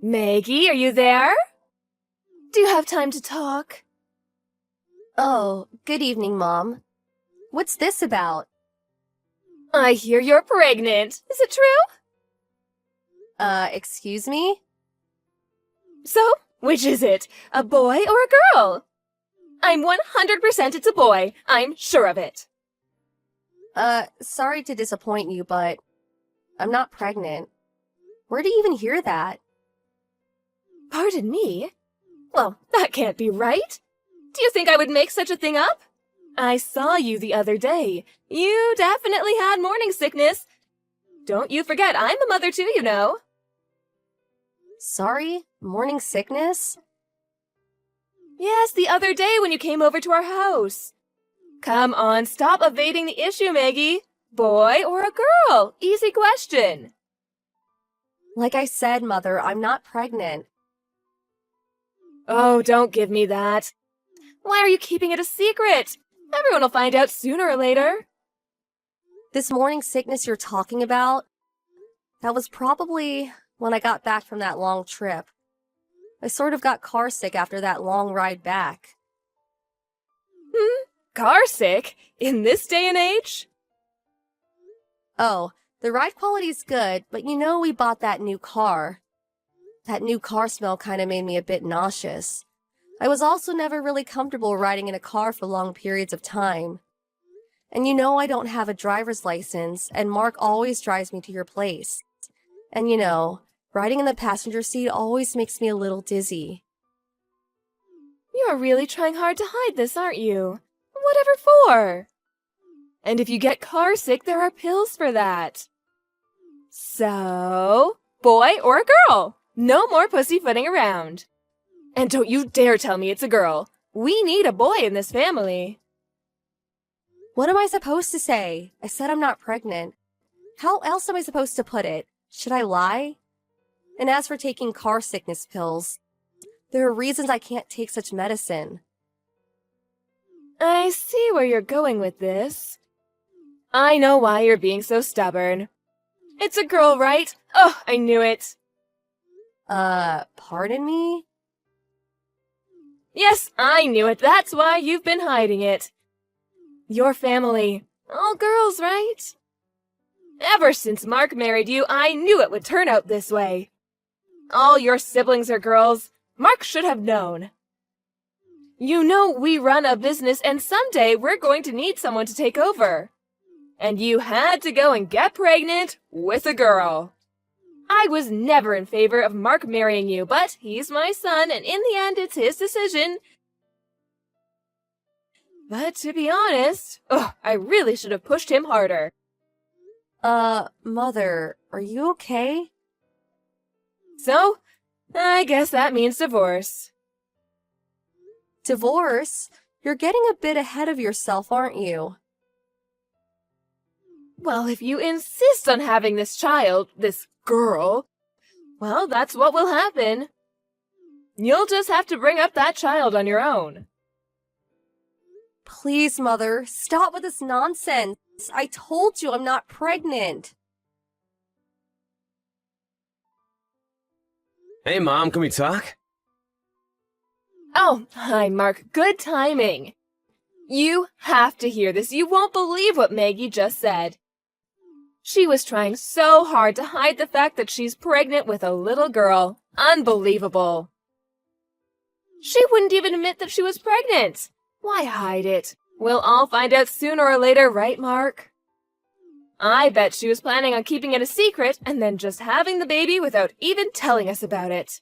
Maggie, are you there? Do you have time to talk? Oh, good evening, Mom. What's this about? I hear you're pregnant. Is it true? Excuse me? So, which is it? A boy or a girl? I'm 100% it's a boy. I'm sure of it. Sorry to disappoint you, but I'm not pregnant. Where do you even hear that? Pardon me? Well, that can't be right. Do you think I would make such a thing up? I saw you the other day. You definitely had morning sickness. Don't you forget, I'm a mother too, you know. Sorry? Morning sickness? Yes, the other day when you came over to our house. Come on, stop evading the issue, Maggie. Boy or a girl? Easy question. Like I said, Mother, I'm not pregnant. Oh, don't give me that. Why are you keeping it a secret? Everyone will find out sooner or later. This morning sickness you're talking about, that was probably when I got back from that long trip. I sort of got car sick after that long ride back. Car sick? In this day and age? Oh, the ride quality's good, but you know we bought that new car. That new car smell kind of made me a bit nauseous. I was also never really comfortable riding in a car for long periods of time. And you know I don't have a driver's license, and Mark always drives me to your place. And you know, riding in the passenger seat always makes me a little dizzy. You're really trying hard to hide this, aren't you? Whatever for? And if you get car sick, there are pills for that. So, boy or a girl? No more pussyfooting around. And don't you dare tell me it's a girl. We need a boy in this family. What am I supposed to say? I said I'm not pregnant. How else am I supposed to put it? Should I lie? And as for taking car sickness pills, there are reasons I can't take such medicine. I see where you're going with this. I know why you're being so stubborn. It's a girl, right? Oh, I knew it. Pardon me? Yes, I knew it. That's why you've been hiding it. Your family, all girls, right? Ever since Mark married you, I knew it would turn out this way. All your siblings are girls. Mark should have known. You know we run a business and someday we're going to need someone to take over. And you had to go and get pregnant with a girl. I was never in favor of Mark marrying you, but he's my son, and in the end, it's his decision. But to be honest, I really should have pushed him harder. Mother, are you okay? So, I guess that means divorce. Divorce? You're getting a bit ahead of yourself, aren't you? Well, if you insist on having this child, this girl, well, that's what will happen. You'll just have to bring up that child on your own. Please, Mother, stop with this nonsense. I told you I'm not pregnant. Hey, Mom, can we talk? Oh, hi, Mark. Good timing. You have to hear this. You won't believe what Maggie just said. She was trying so hard to hide the fact that she's pregnant with a little girl. Unbelievable. She wouldn't even admit that she was pregnant. Why hide it? We'll all find out sooner or later, right, Mark? I bet she was planning on keeping it a secret and then just having the baby without even telling us about it.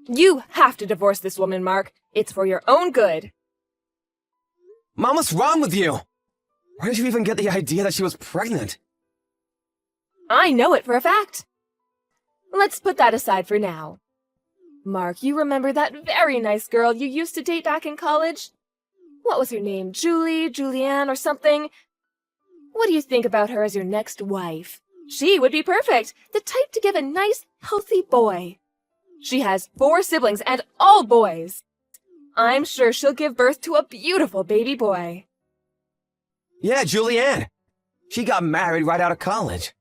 You have to divorce this woman, Mark. It's for your own good. Mom, what's wrong with you? Where did you even get the idea that she was pregnant? I know it for a fact. Let's put that aside for now. Mark, you remember that very nice girl you used to date back in college? What was her name? Julianne, or something? What do you think about her as your next wife? She would be perfect, the type to give a nice, healthy boy. She has 4 siblings and all boys. I'm sure she'll give birth to a beautiful baby boy. Yeah, Julianne. She got married right out of college.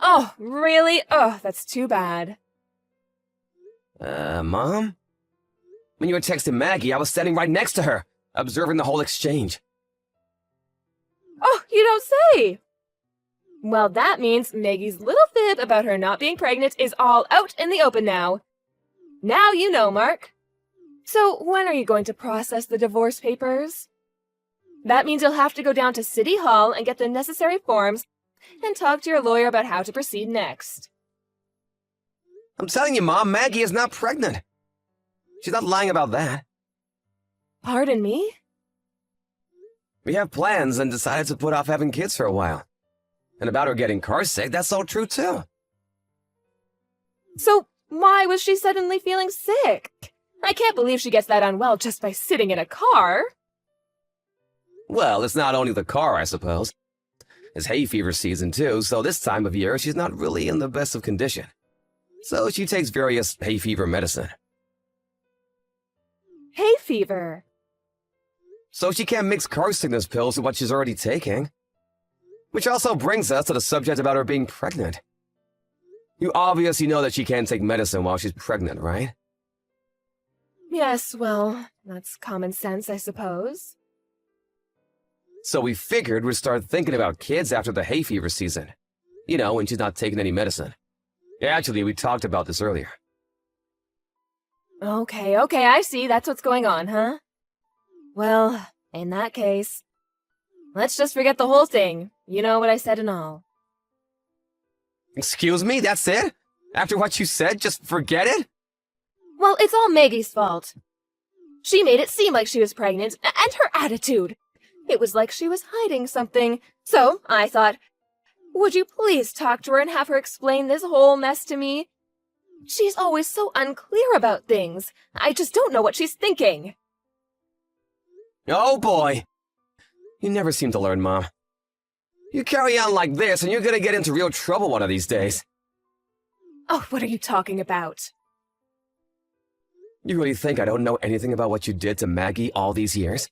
Oh, really? Oh, that's too bad. Mom? When you were texting Maggie, I was standing right next to her, observing the whole exchange. Oh, you don't say! Well, that means Maggie's little fib about her not being pregnant is all out in the open now. Now you know, Mark. So, when are you going to process the divorce papers? That means you'll have to go down to City Hall and get the necessary forms and talk to your lawyer about how to proceed next. I'm telling you, Mom, Maggie is not pregnant. She's not lying about that. Pardon me? We have plans and decided to put off having kids for a while. And about her getting car sick, that's all true too. So, why was she suddenly feeling sick? I can't believe she gets that unwell just by sitting in a car. Well, it's not only the car, I suppose. It's hay fever season too, so this time of year she's not really in the best of condition. So she takes various hay fever medicine. Hay fever. So she can't mix car sickness pills with what she's already taking. Which also brings us to the subject about her being pregnant. You obviously know that she can't take medicine while she's pregnant, right? Yes, well, that's common sense, I suppose. So we figured we'd start thinking about kids after the hay fever season. You know, when she's not taking any medicine. Actually, we talked about this earlier. Okay, I see. That's what's going on, huh? Well, in that case, let's just forget the whole thing. You know what I said and all. Excuse me, that's it? After what you said, just forget it? Well, it's all Maggie's fault. She made it seem like she was pregnant, and her attitude. It was like she was hiding something. So, I thought, would you please talk to her and have her explain this whole mess to me? She's always so unclear about things. I just don't know what she's thinking. Oh boy! You never seem to learn, Mom. You carry on like this and you're gonna get into real trouble one of these days. Oh, what are you talking about? You really think I don't know anything about what you did to Maggie all these years?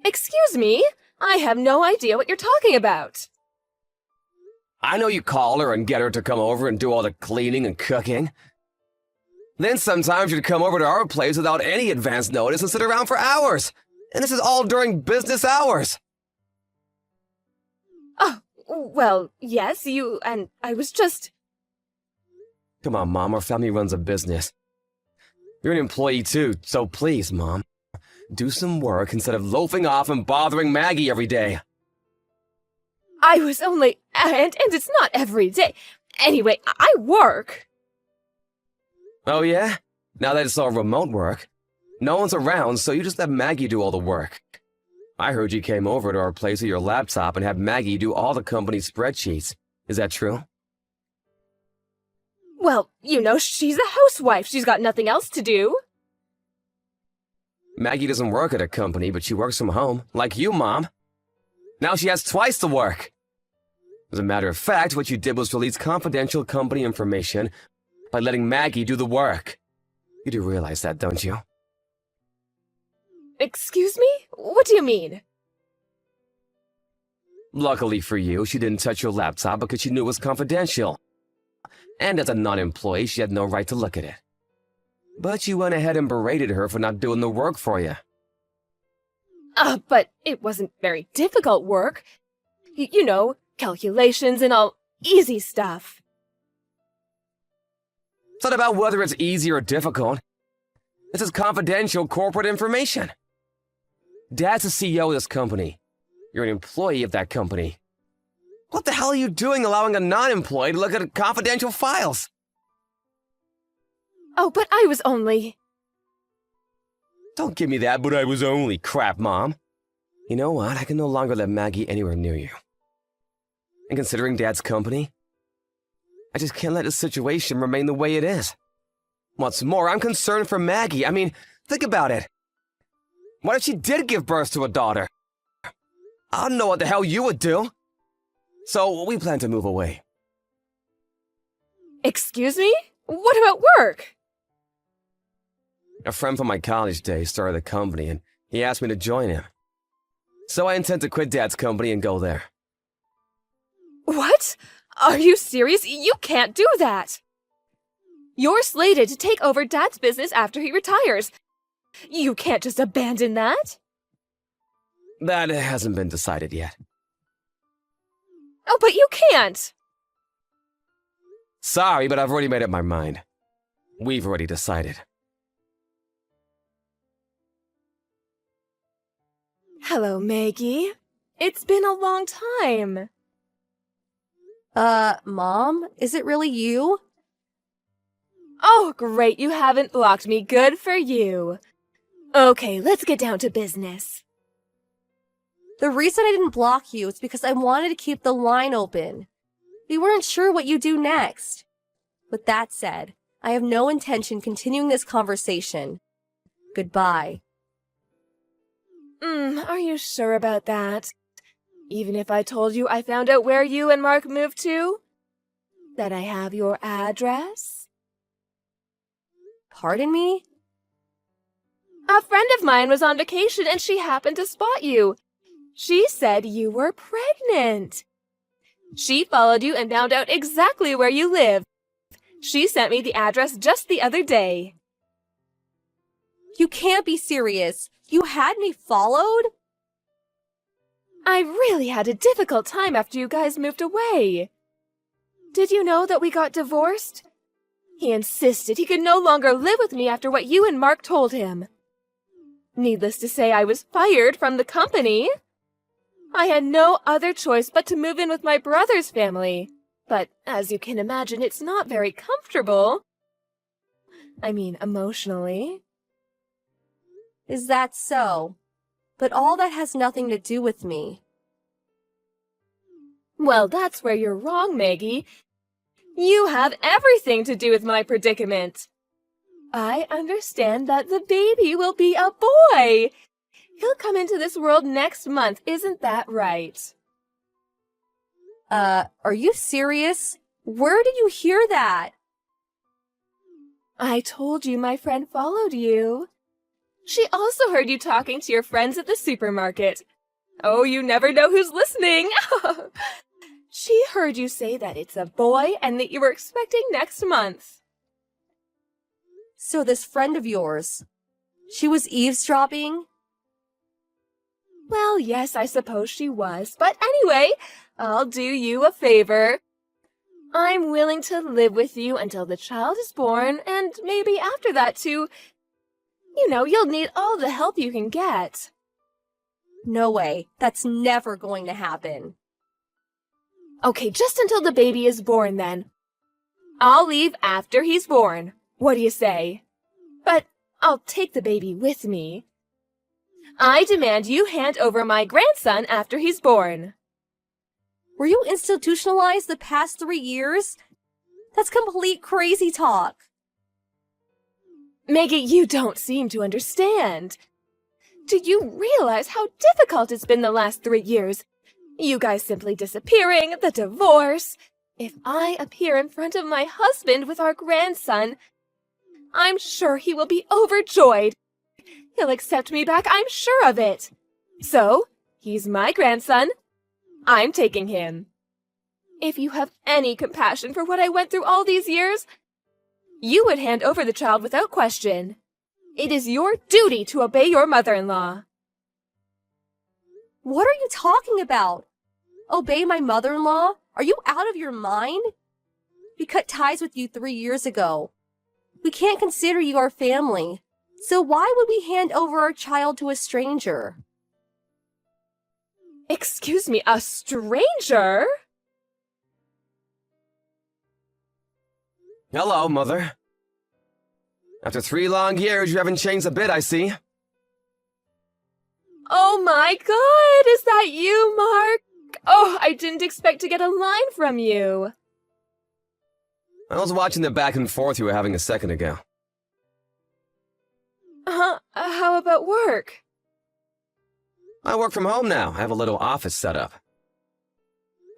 Excuse me? I have no idea what you're talking about. I know you call her and get her to come over and do all the cleaning and cooking. Then sometimes you'd come over to our place without any advance notice and sit around for hours. And this is all during business hours. Oh, well, yes, and I was just... Come on, Mom, our family runs a business. You're an employee too, so please, Mom, do some work instead of loafing off and bothering Maggie every day. I was only... And it's not every day. Anyway, I work. Oh yeah? Now that it's all remote work. No one's around, so you just let Maggie do all the work. I heard you came over to our place with your laptop and had Maggie do all the company's spreadsheets. Is that true? Well, you know, she's a housewife. She's got nothing else to do. Maggie doesn't work at a company, but she works from home, like you, Mom. Now she has twice the work. As a matter of fact, what you did was release confidential company information by letting Maggie do the work. You do realize that, don't you? Excuse me? What do you mean? Luckily for you, she didn't touch your laptop because she knew it was confidential. And as a non-employee, she had no right to look at it. But you went ahead and berated her for not doing the work for you. But it wasn't very difficult work. You know, calculations and all easy stuff. It's not about whether it's easy or difficult. This is confidential corporate information. Dad's the CEO of this company. You're an employee of that company. What the hell are you doing allowing a non-employee to look at confidential files? Oh, but I was only... Don't give me that, but I was only crap, Mom. You know what? I can no longer let Maggie anywhere near you. And considering Dad's company, I just can't let the situation remain the way it is. What's more, I'm concerned for Maggie. I mean, think about it. What if she did give birth to a daughter? I don't know what the hell you would do. So we plan to move away. Excuse me? What about work? A friend from my college days started a company and he asked me to join him. So I intend to quit Dad's company and go there. What? Are you serious? You can't do that. You're slated to take over Dad's business after he retires. You can't just abandon that. That hasn't been decided yet. Oh, but you can't. Sorry, but I've already made up my mind. We've already decided. Hello, Maggie. It's been a long time. Mom? Is it really you? Oh, great, you haven't blocked me. Good for you. Okay, let's get down to business. The reason I didn't block you is because I wanted to keep the line open. We weren't sure what you'd do next. With that said, I have no intention continuing this conversation. Goodbye. Are you sure about that? Even if I told you I found out where you and Mark moved to? That I have your address? Pardon me? A friend of mine was on vacation and she happened to spot you. She said you were pregnant. She followed you and found out exactly where you live. She sent me the address just the other day. You can't be serious. You had me followed? I really had a difficult time after you guys moved away. Did you know that we got divorced? He insisted he could no longer live with me after what you and Mark told him. Needless to say, I was fired from the company. I had no other choice but to move in with my brother's family. But as you can imagine, it's not very comfortable. I mean, emotionally. Is that so? But all that has nothing to do with me. Well, that's where you're wrong, Maggie. You have everything to do with my predicament. I understand that the baby will be a boy. He'll come into this world next month, isn't that right? Are you serious? Where did you hear that? I told you my friend followed you. She also heard you talking to your friends at the supermarket. Oh, you never know who's listening. She heard you say that it's a boy and that you were expecting next month. So this friend of yours, she was eavesdropping? Well, yes, I suppose she was. But anyway, I'll do you a favor. I'm willing to live with you until the child is born, and maybe after that too. You'll need all the help you can get. No way. That's never going to happen. Okay, just until the baby is born then. I'll leave after he's born. What do you say? But I'll take the baby with me. I demand you hand over my grandson after he's born. Were you institutionalized the past 3 years? That's complete crazy talk. Maggie, you don't seem to understand. Do you realize how difficult it's been the last 3 years? You guys simply disappearing, the divorce. If I appear in front of my husband with our grandson, I'm sure he will be overjoyed. He'll accept me back, I'm sure of it. So, he's my grandson. I'm taking him. If you have any compassion for what I went through all these years, you would hand over the child without question. It is your duty to obey your mother-in-law. What are you talking about? Obey my mother-in-law? Are you out of your mind? We cut ties with you 3 years ago. We can't consider you our family. So why would we hand over our child to a stranger? Excuse me, a stranger? Hello, Mother. After 3 long years, you haven't changed a bit, I see. Oh my God, is that you, Mark? Oh, I didn't expect to get a line from you. I was watching the back and forth you were having a second ago. How about work? I work from home now. I have a little office set up.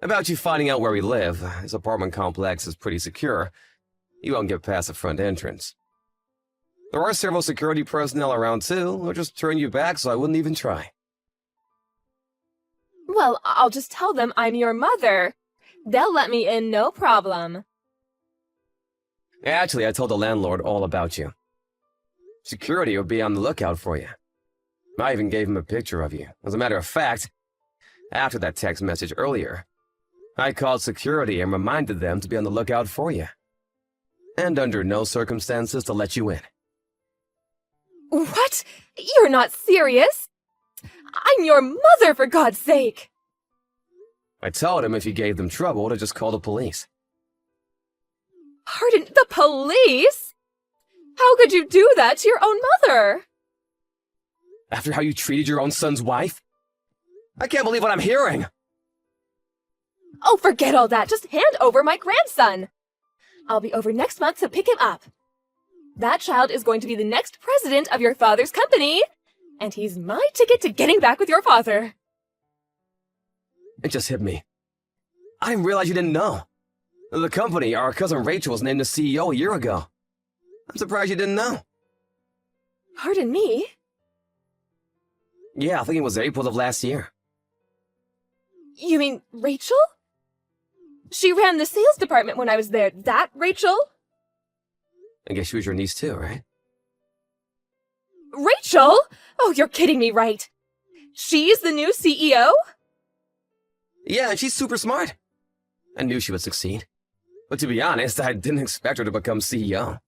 About you finding out where we live, this apartment complex is pretty secure. You won't get past the front entrance. There are several security personnel around too. I'll just turn you back so I wouldn't even try. Well, I'll just tell them I'm your mother. They'll let me in, no problem. Actually, I told the landlord all about you. Security will be on the lookout for you. I even gave him a picture of you. As a matter of fact, after that text message earlier, I called security and reminded them to be on the lookout for you. And under no circumstances to let you in. What? You're not serious? I'm your mother, for God's sake! I told him if he gave them trouble to just call the police. Pardon, the police? How could you do that to your own mother? After how you treated your own son's wife? I can't believe what I'm hearing! Oh, forget all that. Just hand over my grandson. I'll be over next month to pick him up. That child is going to be the next president of your father's company, and he's my ticket to getting back with your father. It just hit me. I didn't realize you didn't know. The company, our cousin Rachel, was named the CEO a year ago. I'm surprised you didn't know. Pardon me? Yeah, I think it was April of last year. You mean Rachel? She ran the sales department when I was there. That Rachel? I guess she was your niece too, right? Rachel? Oh, you're kidding me, right? She's the new CEO? Yeah, and she's super smart. I knew she would succeed. But to be honest, I didn't expect her to become CEO.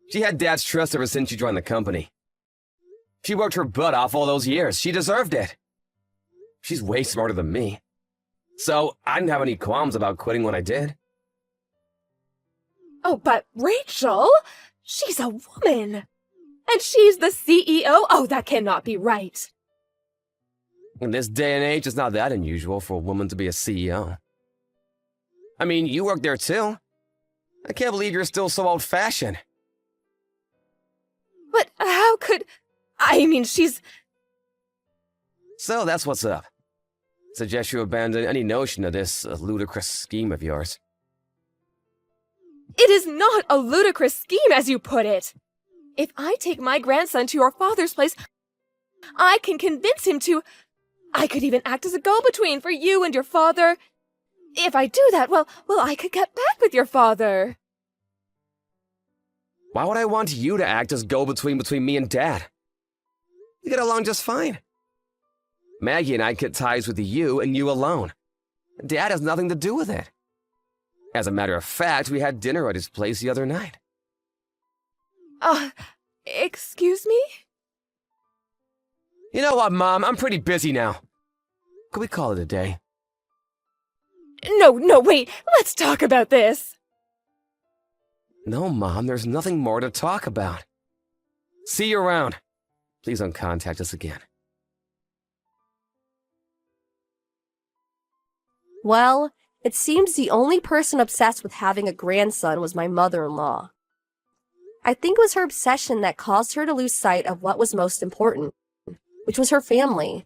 She had Dad's trust ever since she joined the company. She worked her butt off all those years. She deserved it. She's way smarter than me. So I didn't have any qualms about quitting when I did. Oh, but Rachel? She's a woman. And she's the CEO? Oh, that cannot be right. In this day and age, it's not that unusual for a woman to be a CEO. I mean, you work there too. I can't believe you're still so old-fashioned. But how could... I mean, she's... So that's what's up. Suggest you abandon any notion of this ludicrous scheme of yours. It is not a ludicrous scheme, as you put it. If I take my grandson to your father's place, I can convince him to... I could even act as a go-between for you and your father. If I do that, well, I could get back with your father. Why would I want you to act as go-between between me and Dad? We get along just fine. Maggie and I cut ties with you and you alone. Dad has nothing to do with it. As a matter of fact, we had dinner at his place the other night. Excuse me? You know what, Mom? I'm pretty busy now. Could we call it a day? No, wait. Let's talk about this. No, Mom, there's nothing more to talk about. See you around. Please don't contact us again. Well, it seems the only person obsessed with having a grandson was my mother-in-law. I think it was her obsession that caused her to lose sight of what was most important, which was her family.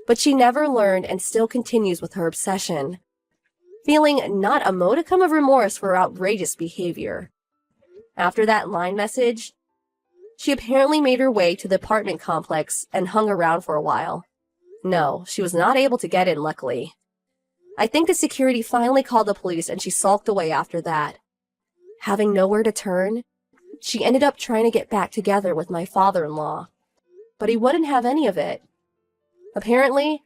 But she never learned and still continues with her obsession, feeling not a modicum of remorse for her outrageous behavior. After that line message, she apparently made her way to the apartment complex and hung around for a while. No, she was not able to get in, luckily. I think the security finally called the police and she sulked away after that. Having nowhere to turn, she ended up trying to get back together with my father-in-law. But he wouldn't have any of it. Apparently,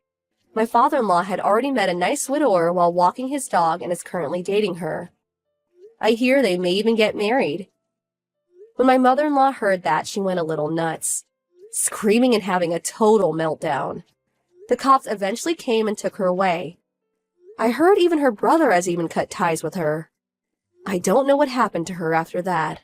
my father-in-law had already met a nice widower while walking his dog and is currently dating her. I hear they may even get married. When my mother-in-law heard that, she went a little nuts, screaming and having a total meltdown. The cops eventually came and took her away. I heard even her brother has even cut ties with her. I don't know what happened to her after that.